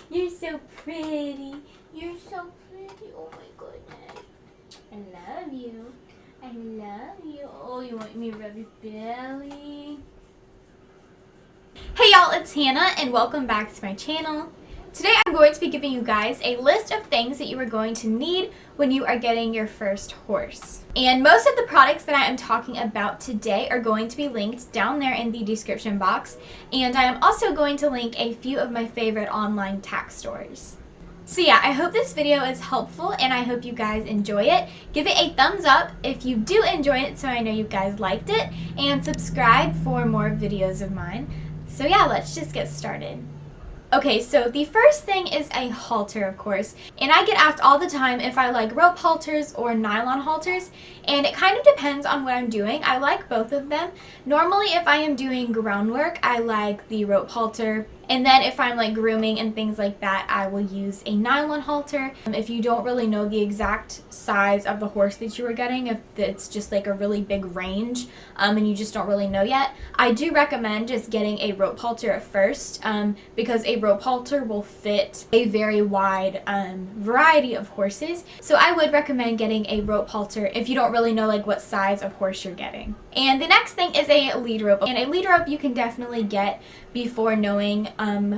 You're so pretty. You're so pretty. Oh my goodness. I love you. I love you. Oh, you want me to rub your belly? Hey y'all, it's Hannah and welcome back to my channel. Today I'm going to be giving you guys a list of things that you are going to need when you are getting your first horse. And most of the products that I am talking about today are going to be linked down there in the description box. And I am also going to link a few of my favorite online tack stores. So yeah, I hope this video is helpful and I hope you guys enjoy it. Give it a thumbs up if you do enjoy it so I know you guys liked it. And subscribe for more videos of mine. So yeah, let's just get started. Okay, so the first thing is a halter, of course, and I get asked all the time if I like rope halters or nylon halters, and it kind of depends on what I'm doing. I like both of them. Normally, if I am doing groundwork, I like the rope halter, and then if I'm like grooming and things like that, I will use a nylon halter. If you don't really know the exact size of the horse that you are getting, if it's just like a really big range and you just don't really know yet, I do recommend just getting a rope halter at first because a rope halter will fit a very wide variety of horses. So I would recommend getting a rope halter if you don't really know like what size of horse you're getting. And the next thing is a lead rope. And a lead rope you can definitely get before knowing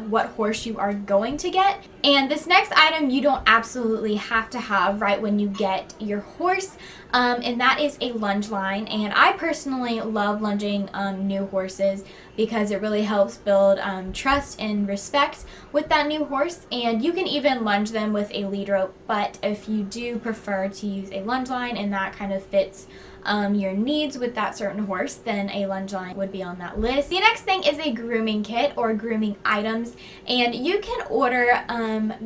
what horse you are going to get. And this next item you don't absolutely have to have right when you get your horse, and that is a lunge line. And I personally love lunging new horses because it really helps build trust and respect with that new horse. And you can even lunge them with a lead rope, but if you do prefer to use a lunge line and that kind of fits your needs with that certain horse, then a lunge line would be on that list. The next thing is a grooming kit or grooming items, and you can order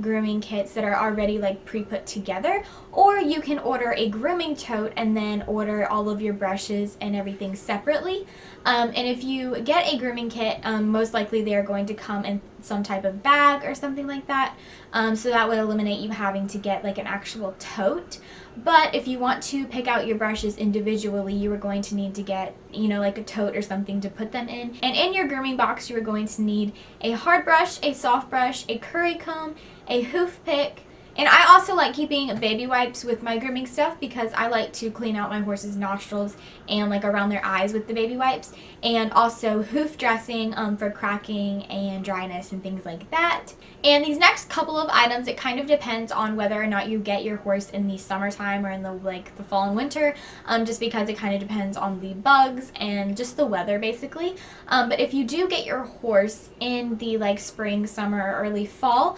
grooming kits that are already like pre-put together, or you can order a grooming tote and then order all of your brushes and everything separately. And if you get a grooming kit, most likely they are going to come in some type of bag or something like that. So that would eliminate you having to get like an actual tote. But if you want to pick out your brushes individually, you are going to need to get, like a tote or something to put them in. And in your grooming box, you are going to need a hard brush, a soft brush, a curry comb, a hoof pick. And I also like keeping baby wipes with my grooming stuff because I like to clean out my horse's nostrils and like around their eyes with the baby wipes. And also hoof dressing for cracking and dryness and things like that. And these next couple of items, it kind of depends on whether or not you get your horse in the summertime or in the fall and winter, just because it kind of depends on the bugs and just the weather basically. But if you do get your horse in the spring, summer, or early fall,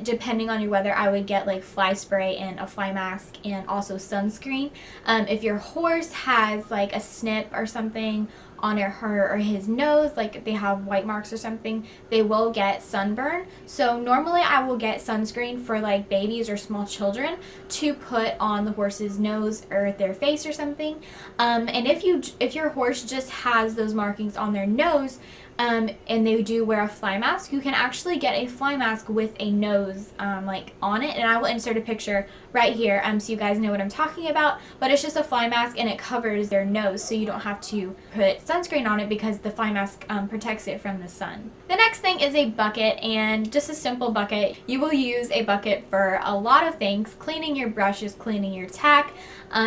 depending on your weather, I would get like fly spray and a fly mask and also sunscreen. If your horse has like a snip or something on her or his nose, like they have white marks or something, they will get sunburn. So normally I will get sunscreen for like babies or small children to put on the horse's nose or their face or something. And if your horse just has those markings on their nose, and they do wear a fly mask, you can actually get a fly mask with a nose on it, and I will insert a picture right here so you guys know what I'm talking about. But it's just a fly mask and it covers their nose, so you don't have to put sunscreen on it because the fly mask protects it from the sun. The next thing is a bucket, and just a simple bucket. You will use a bucket for a lot of things: cleaning your brushes, cleaning your tack,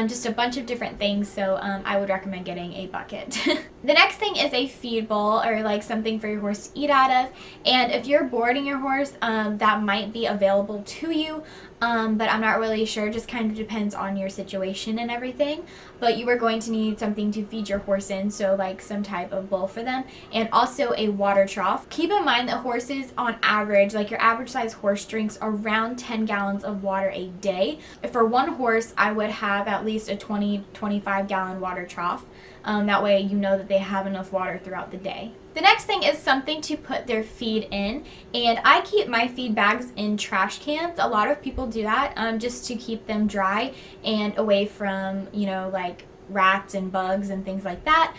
just a bunch of different things. So I would recommend getting a bucket. The next thing is a feed bowl, or something for your horse to eat out of. And if you're boarding your horse, that might be available to you, but I'm not really sure. Just kind of depends on your situation and everything. But you are going to need something to feed your horse in, so like some type of bowl for them, and also a water trough. Keep in mind that horses on average, like your average size horse, drinks around 10 gallons of water a day. For one horse, I would have at least a 20-25 gallon water trough. That way you know that they have enough water throughout the day. The next thing is something to put their feed in, and I keep my feed bags in trash cans. A lot of people do that just to keep them dry and away from, like rats and bugs and things like that.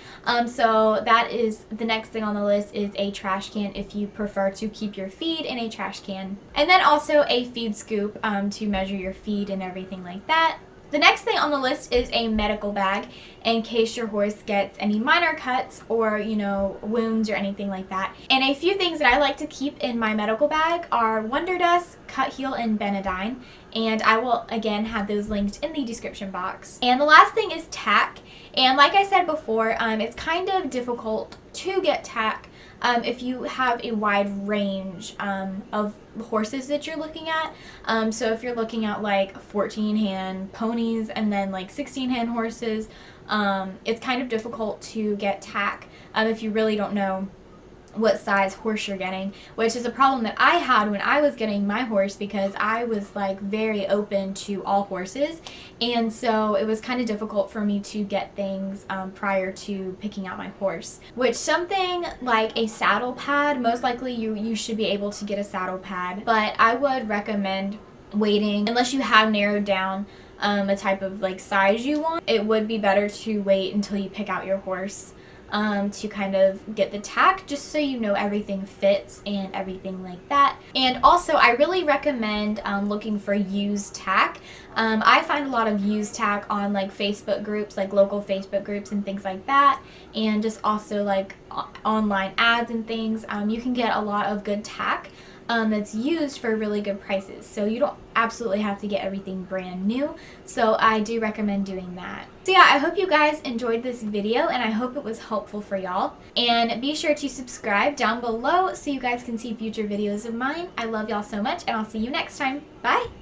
So that is the next thing on the list, is a trash can if you prefer to keep your feed in a trash can. And then also a feed scoop to measure your feed and everything like that. The next thing on the list is a medical bag in case your horse gets any minor cuts or, you know, wounds or anything like that. And a few things that I like to keep in my medical bag are Wonder Dust, Cut Heal, and Benadine. And I will, again, have those linked in the description box. And the last thing is tack. And like I said before, it's kind of difficult to get tack if you have a wide range of horses that you're looking at. So if you're looking at like 14-hand ponies and then like 16-hand horses, it's kind of difficult to get tack if you really don't know what size horse you're getting, which is a problem that I had when I was getting my horse because I was like very open to all horses, and so it was kind of difficult for me to get things prior to picking out my horse. Which something like a saddle pad, most likely you should be able to get a saddle pad, but I would recommend waiting unless you have narrowed down a type of like size you want. It would be better to wait until you pick out your horse to kind of get the tack, just so you know everything fits and everything like that. And also I really recommend looking for used tack. I find a lot of used tack on like Facebook groups, like local Facebook groups and things like that, and just also like online ads and things. You can get a lot of good tack that's used for really good prices, so you don't absolutely have to get everything brand new, so I do recommend doing that. So yeah, I hope you guys enjoyed this video and I hope it was helpful for y'all, and be sure to subscribe down below so you guys can see future videos of mine. I love y'all so much and I'll see you next time. Bye!